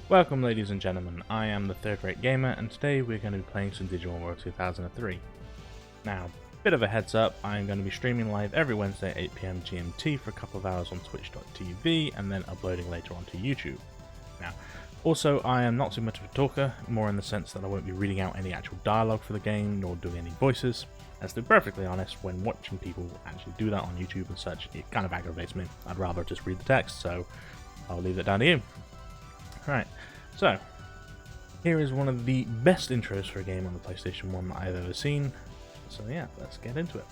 Welcome ladies and gentlemen, I am the Third Rate Gamer and today we're going to be playing some Digimon World 2003. Now, bit of a heads up, I'm going to be streaming live every Wednesday at 8 PM GMT for a couple of hours on twitch.tv and then uploading later onto YouTube. Now, also I am not too much of a talker, more in the sense that I won't be reading out any actual dialogue for the game nor doing any voices. As to be perfectly honest, when watching people actually do that on YouTube and such, it kind of aggravates me. I'd rather just read the text, so I'll leave it down to you. Right, so here is one of the best intros for a game on the PlayStation 1 that I've ever seen. So yeah, let's get into it.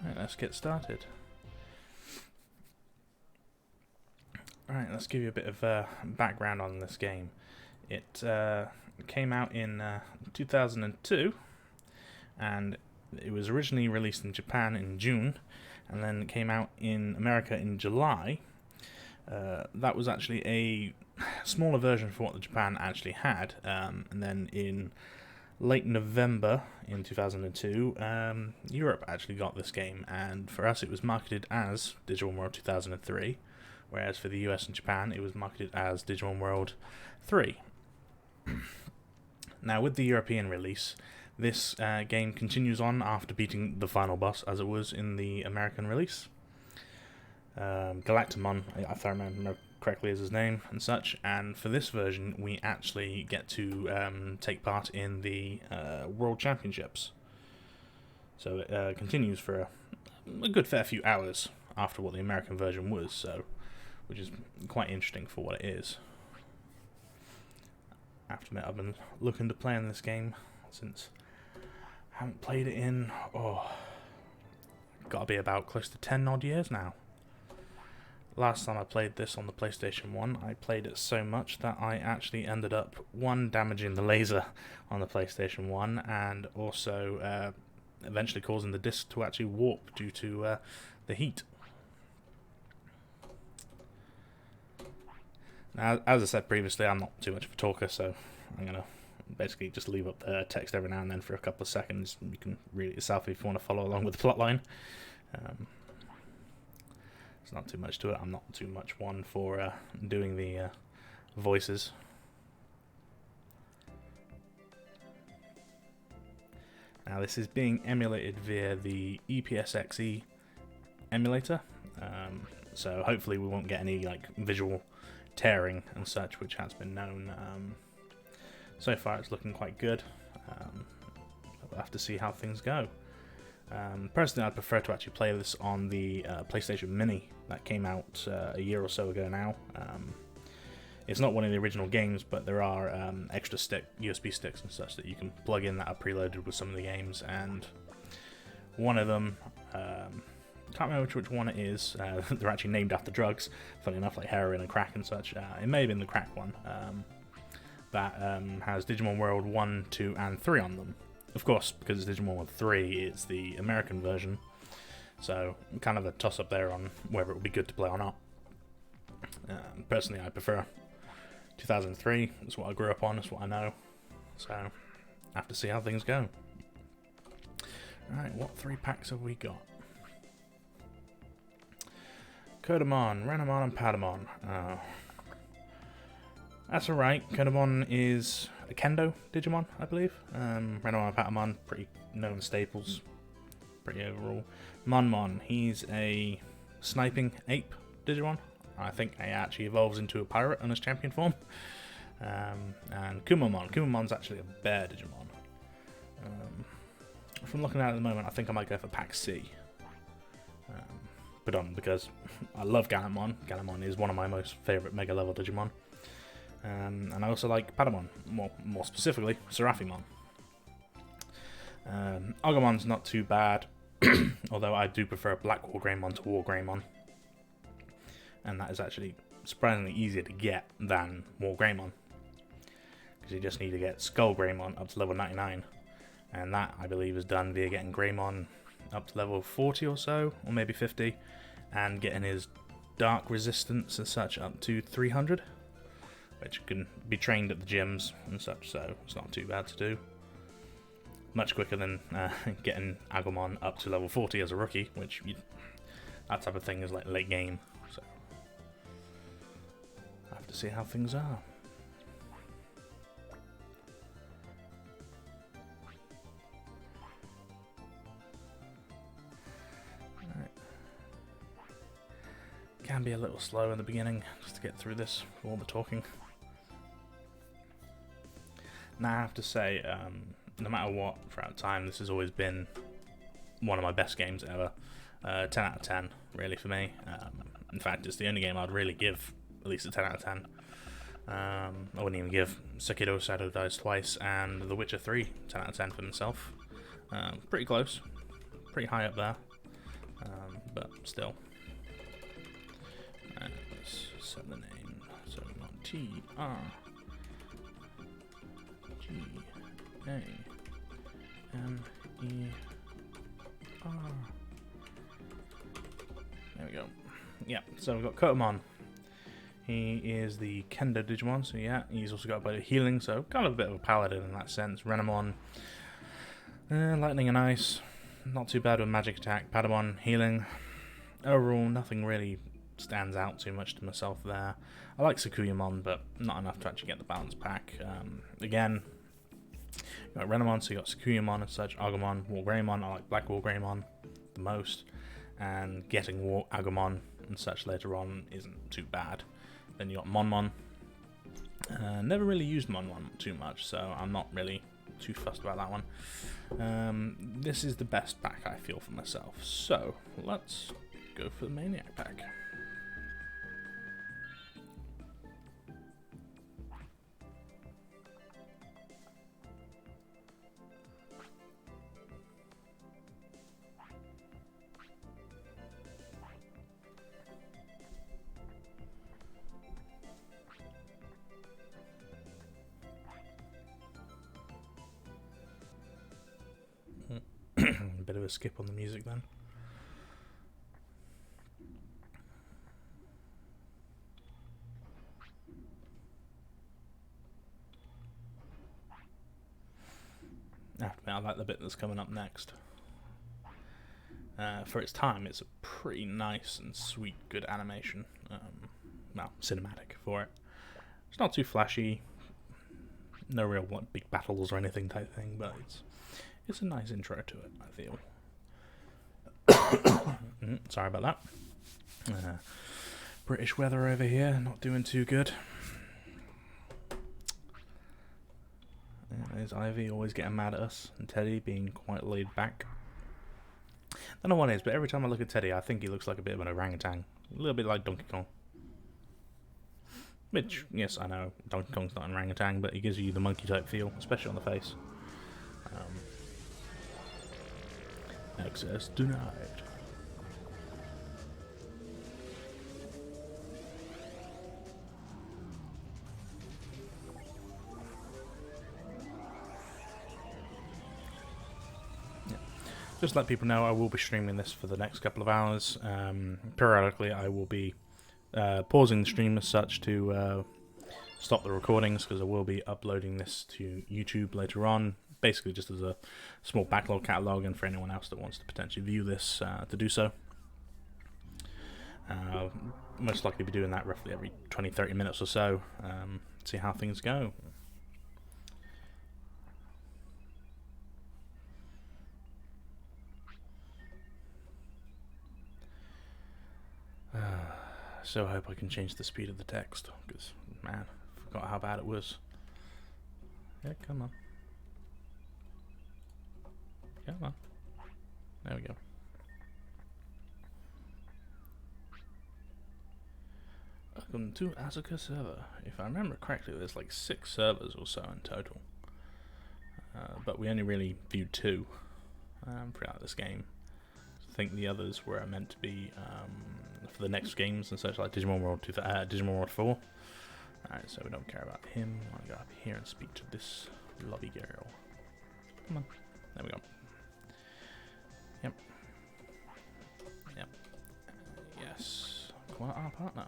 Right, let's get started. Alright, let's give you a bit of background on this game. It came out in 2002 and it was originally released in Japan in June and then it came out in America in July. That was actually a smaller version for what the Japan actually had, and then in late November in 2002, Europe actually got this game, and for us it was marketed as Digimon World 2003, whereas for the US and Japan it was marketed as Digimon World 3. Now with the European release, this game continues on after beating the final boss as it was in the American release. Galactamon, if I remember correctly, is his name and such, and for this version we actually get to take part in the World Championships. So it continues for a good fair few hours after what the American version was, so which is quite interesting for what it is. I have to admit, I've been looking to play in this game since I haven't played it in, gotta be about close to 10 odd years now. Last time I played this on the PlayStation 1, I played it so much that I actually ended up, one, damaging the laser on the PlayStation 1, and also eventually causing the disc to actually warp due to the heat. Now, as I said previously, I'm not too much of a talker, so I'm going to basically just leave up the text every now and then for a couple of seconds. You can read it yourself if you want to follow along with the plotline. It's not too much to it. I'm not too much one for doing the voices. Now this is being emulated via the ePSXe emulator, so hopefully we won't get any like visual tearing and such, which has been known. So far it's looking quite good. We'll have to see how things go. Personally, I'd prefer to actually play this on the PlayStation Mini that came out a year or so ago now. It's not one of the original games, but there are extra USB sticks and such that you can plug in that are preloaded with some of the games, and one of them, can't remember which one it is, they're actually named after drugs, funny enough, like heroin and crack and such. It may have been the crack one, that has Digimon World 1, 2 and 3 on them. Of course, because it's Digimon World 3, it's the American version, so kind of a toss-up there on whether it would be good to play or not. Personally, I prefer 2003, that's what I grew up on, that's what I know, so I have to see how things go. Alright, what 3 packs have we got? Kodamon, Renamon and Patamon. That's alright. Kodamon is a Kendo Digimon, I believe. Renamon and Patamon, pretty known staples. Pretty overall. Monmon, he's a sniping ape Digimon. I think he actually evolves into a pirate on his champion form. And Kumamon. Kumamon's actually a bear Digimon. From looking at it at the moment, I think I might go for Pack C. Because I love Galamon. Galamon is one of my most favourite Mega level Digimon. And I also like Patamon, more specifically, Seraphimon. Agumon's not too bad, although I do prefer Black War Greymon to War Greymon. And that is actually surprisingly easier to get than War Greymon. Because you just need to get Skull Greymon up to level 99. And that, I believe, is done via getting Greymon up to level 40 or so, or maybe 50, and getting his Dark Resistance and such up to 300, which can be trained at the gyms and such, so it's not too bad to do. Much quicker than getting Agumon up to level 40 as a rookie, that type of thing is like late game, so I have to see how things are. Can be a little slow in the beginning, just to get through this, all the talking. Now I have to say, no matter what, throughout time, this has always been one of my best games ever. 10 out of 10, really, for me. In fact, it's the only game I'd really give at least a 10 out of 10. I wouldn't even give Sekiro Shadow Dies Twice and The Witcher 3 10 out of 10 for myself. Pretty close, pretty high up there, but still. Let's set the name. So we got TRGAMR. There we go. Yeah, so we've got Kotamon. He is the Kendo Digimon, so yeah, he's also got a bit of healing, so kind of a bit of a paladin in that sense. Renamon, lightning and ice, not too bad with magic attack. Patamon, healing. Overall, nothing really stands out too much to myself there. I like Sakuyamon, but not enough to actually get the balance pack. Again, you got Renamon, so you got Sakuyamon and such. Agumon, War Greymon, I like Black War Greymon the most, and getting War Agumon and such later on isn't too bad. Then you got Monmon. Never really used Monmon too much, so I'm not really too fussed about that one. This is the best pack I feel for myself, so let's go for the Maniac pack. Bit of a skip on the music then. I like the bit that's coming up next. For its time, it's a pretty nice and sweet, good animation. Well, cinematic for it. It's not too flashy, no real big battles or anything type thing, but it's a nice intro to it, I feel. Sorry about that. British weather over here, not doing too good. There's Ivy always getting mad at us, and Teddy being quite laid back. I don't know what it is, but every time I look at Teddy, I think he looks like a bit of an orangutan. A little bit like Donkey Kong. Which, yes, I know, Donkey Kong's not an orangutan, but he gives you the monkey-type feel, especially on the face. Access denied. Just to let people know, I will be streaming this for the next couple of hours. Periodically, I will be pausing the stream as such to stop the recordings, because I will be uploading this to YouTube later on, basically just as a small backlog catalogue, and for anyone else that wants to potentially view this to do so. Most likely be doing that roughly every 20-30 minutes or so, see how things go. So I hope I can change the speed of the text, because, man, I forgot how bad it was. Yeah, come on. Come on. There we go. Welcome to Asuka server. If I remember correctly, there's like 6 servers or so in total. But we only really viewed 2 throughout this game. I think the others were meant to be for the next games and such, like Digimon World 4. Alright, so we don't care about him. I want to go up here and speak to this lovely girl. Come on. There we go. Yep. Yep. Yes. Quite our partner.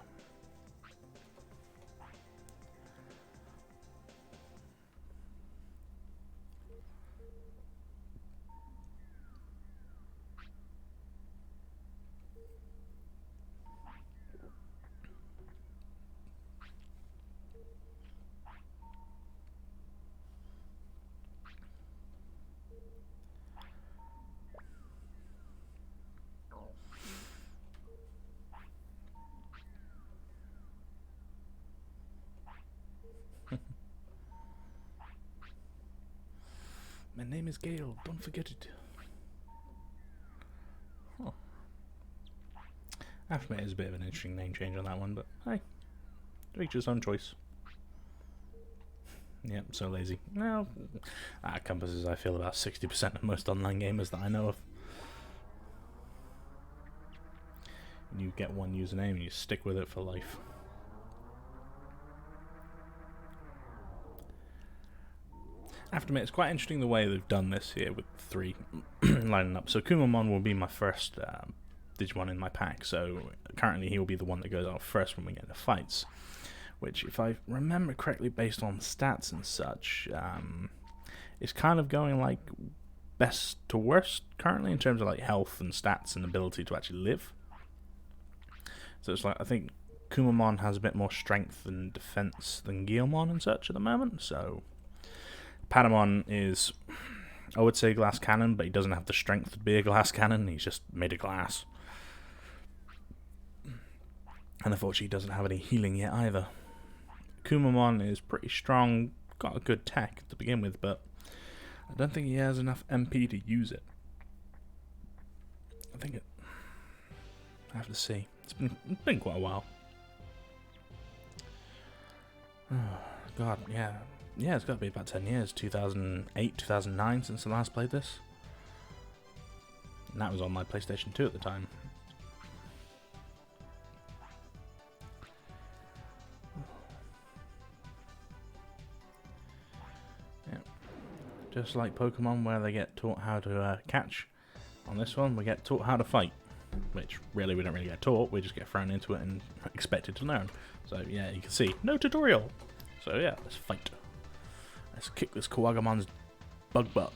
My name is Gale, don't forget it. Huh. I have to admit, it's a bit of an interesting name change on that one, but hey, to each his own choice. Yep, so lazy. Well, that encompasses, I feel, about 60% of most online gamers that I know of. You get one username and you stick with it for life. I have to admit, it's quite interesting the way they've done this here with 3 lining up. So Kumamon will be my first Digimon in my pack, so currently he will be the one that goes out first when we get into fights. Which, if I remember correctly, based on stats and such, is kind of going like best to worst currently in terms of like health and stats and ability to actually live. So it's like, I think Kumamon has a bit more strength and defense than Guilmon and such at the moment, so Patamon is, I would say, glass cannon, but he doesn't have the strength to be a glass cannon. He's just made of glass. And unfortunately, he doesn't have any healing yet either. Kumamon is pretty strong, got a good tech to begin with, but I don't think he has enough MP to use it. I have to see. It's been quite a while. Oh, God, yeah. Yeah, it's got to be about 10 years, 2008, 2009 since I last played this. And that was on my PlayStation 2 at the time. Yeah. Just like Pokemon, where they get taught how to catch, on this one we get taught how to fight. Which, really, we don't really get taught, we just get thrown into it and expected to learn. So, yeah, you can see, no tutorial! So, yeah, let's fight. Let's kick this Kawagamon's bug butt.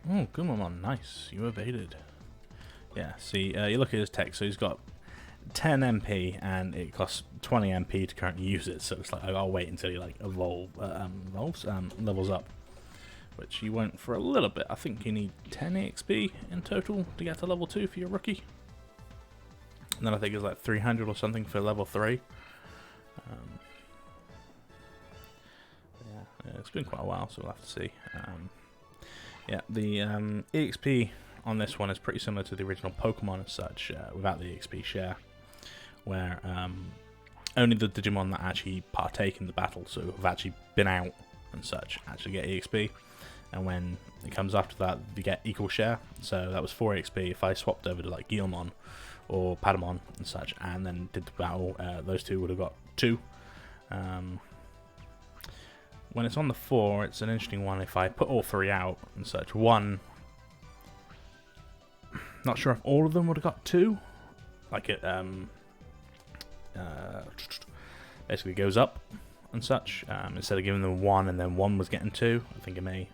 Oh, Gumamon, nice. You evaded. Yeah, see, you look at his tech, so he's got 10 MP, and it costs 20 MP to currently use it, so it's like, I'll wait until he, like, levels up. Which he won't for a little bit. I think you need 10 EXP in total to get to level 2 for your rookie. And then I think it's like 300 or something for level 3. It's been quite a while, so we'll have to see. Yeah, the EXP on this one is pretty similar to the original Pokemon as such, without the EXP share, where only the Digimon that actually partake in the battle, so have actually been out and such, actually get EXP, and when it comes after that, they get equal share. So that was 4 EXP. If I swapped over to like Guilmon or Patamon and such, and then did the battle, those two would have got 2. When it's on the 4, it's an interesting one. If I put all 3 out and such, one, not sure if all of them would have got 2. Like it basically goes up and such. Instead of giving them 1 and then 1 was getting 2, I think it may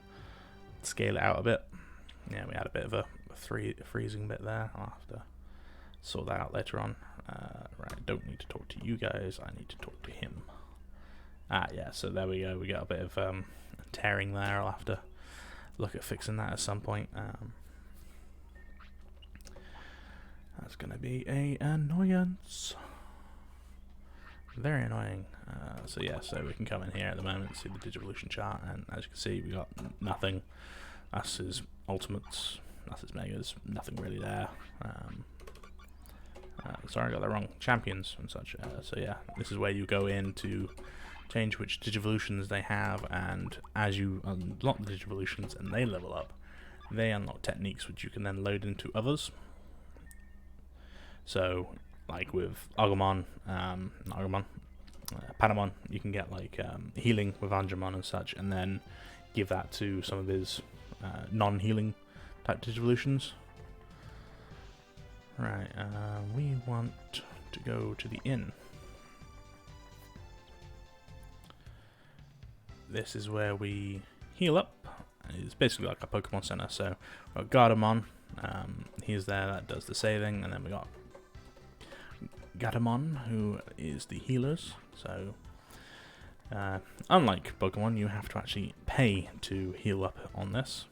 scale it out a bit. Yeah, we had a bit of a freezing bit there. I'll have to sort that out later on. Right, I don't need to talk to you guys, I need to talk to him. Yeah, so there we go, we got a bit of tearing there. I'll have to look at fixing that at some point. That's going to be a annoyance. Very annoying. So yeah, so we can come in here at the moment, see the Digivolution chart, and as you can see, we got nothing. That's his ultimates, that's his megas, nothing really there. Sorry, I got that wrong. Champions and such. So yeah, this is where you go in to change which Digivolutions they have, and as you unlock the Digivolutions and they level up, they unlock techniques which you can then load into others. So, like with Agumon, Patamon, you can get like healing with Angemon and such, and then give that to some of his non-healing type Digivolutions. Right, we want to go to the inn. This is where we heal up. It's basically like a Pokemon Center. So we've got Gardamon, he's there, that does the saving, and then we got Gatomon, who is the healers. So unlike Pokemon, you have to actually pay to heal up on this.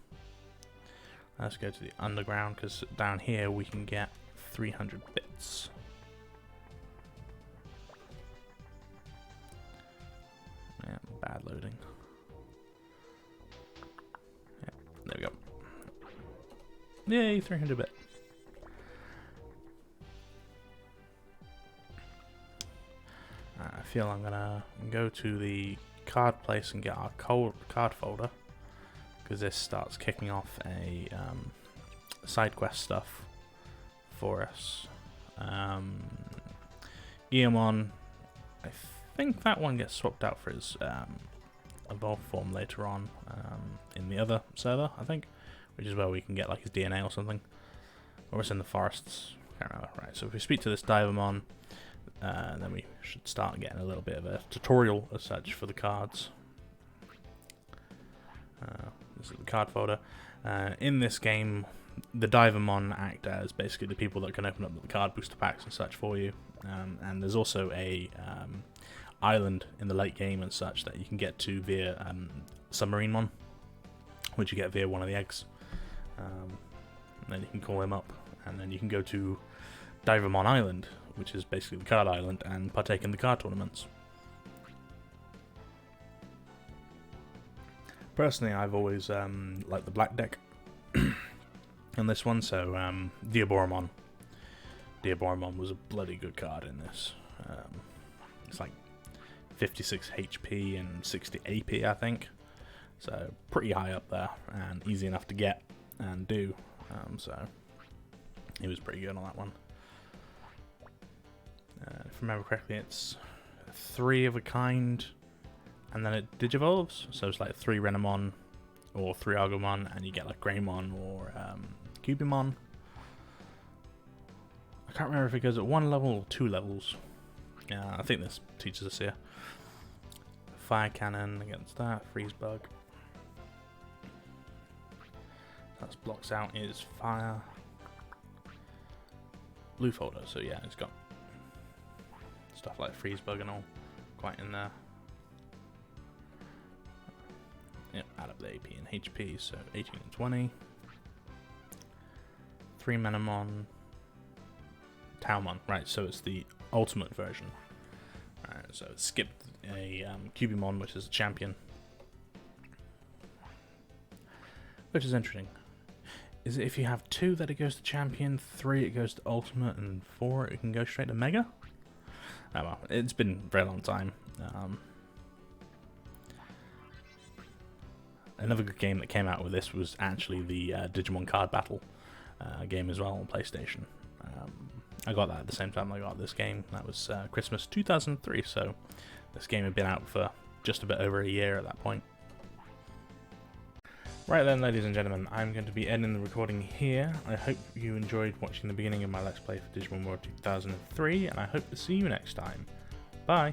Let's go to the underground, because down here we can get 300 bits. Yeah, bad loading. Yeah, there we go. Yay, 300 bit. I feel I'm gonna go to the card place and get our card folder, because this starts kicking off a side quest stuff for us. Guilmon, I think that one gets swapped out for his evolved form later on in the other server, I think, which is where we can get like his DNA or something, or it's in the forests. Can't remember. Right, so if we speak to this Divamon, then we should start getting a little bit of a tutorial as such for the cards. This is the card folder. In this game, the Divamon act as basically the people that can open up the card booster packs and such for you. And there's also a island in the late game and such that you can get to via Submarinmon, which you get via one of the eggs. And then you can call him up, and then you can go to Divamon Island, which is basically the card island, and partake in the card tournaments. Personally, I've always liked the black deck on this one, so Diaboromon. Diaboromon was a bloody good card in this. It's like 56 HP and 60 AP, I think. So pretty high up there, and easy enough to get and do. So he was pretty good on that one. If I remember correctly, it's 3 of a kind, and then it digivolves. So it's like 3 Renamon or 3 Agumon, and you get like Greymon or Cubimon. I can't remember if it goes at 1 level or 2 levels. Yeah, I think this teaches us here. Fire Cannon against that, Freeze Bug. That blocks out his fire. Blue folder, so yeah, it's got stuff like Freeze Bug and all quite in there. Yep, add up the AP and HP, so 18 and 20. 3 Manamon. Taumon, right, so it's the ultimate version. Right, so it skipped a Cubimon, which is a champion. which is interesting. Is it if you have 2 that it goes to Champion, 3 it goes to Ultimate, and 4 it can go straight to Mega? Oh well, it's been a very long time. Another good game that came out with this was actually the Digimon Card Battle game as well on PlayStation. I got that at the same time I got this game. That was Christmas 2003, so this game had been out for just a bit over a year at that point. Right then, ladies and gentlemen, I'm going to be ending the recording here. I hope you enjoyed watching the beginning of my Let's Play for Digimon World 2003, and I hope to see you next time. Bye!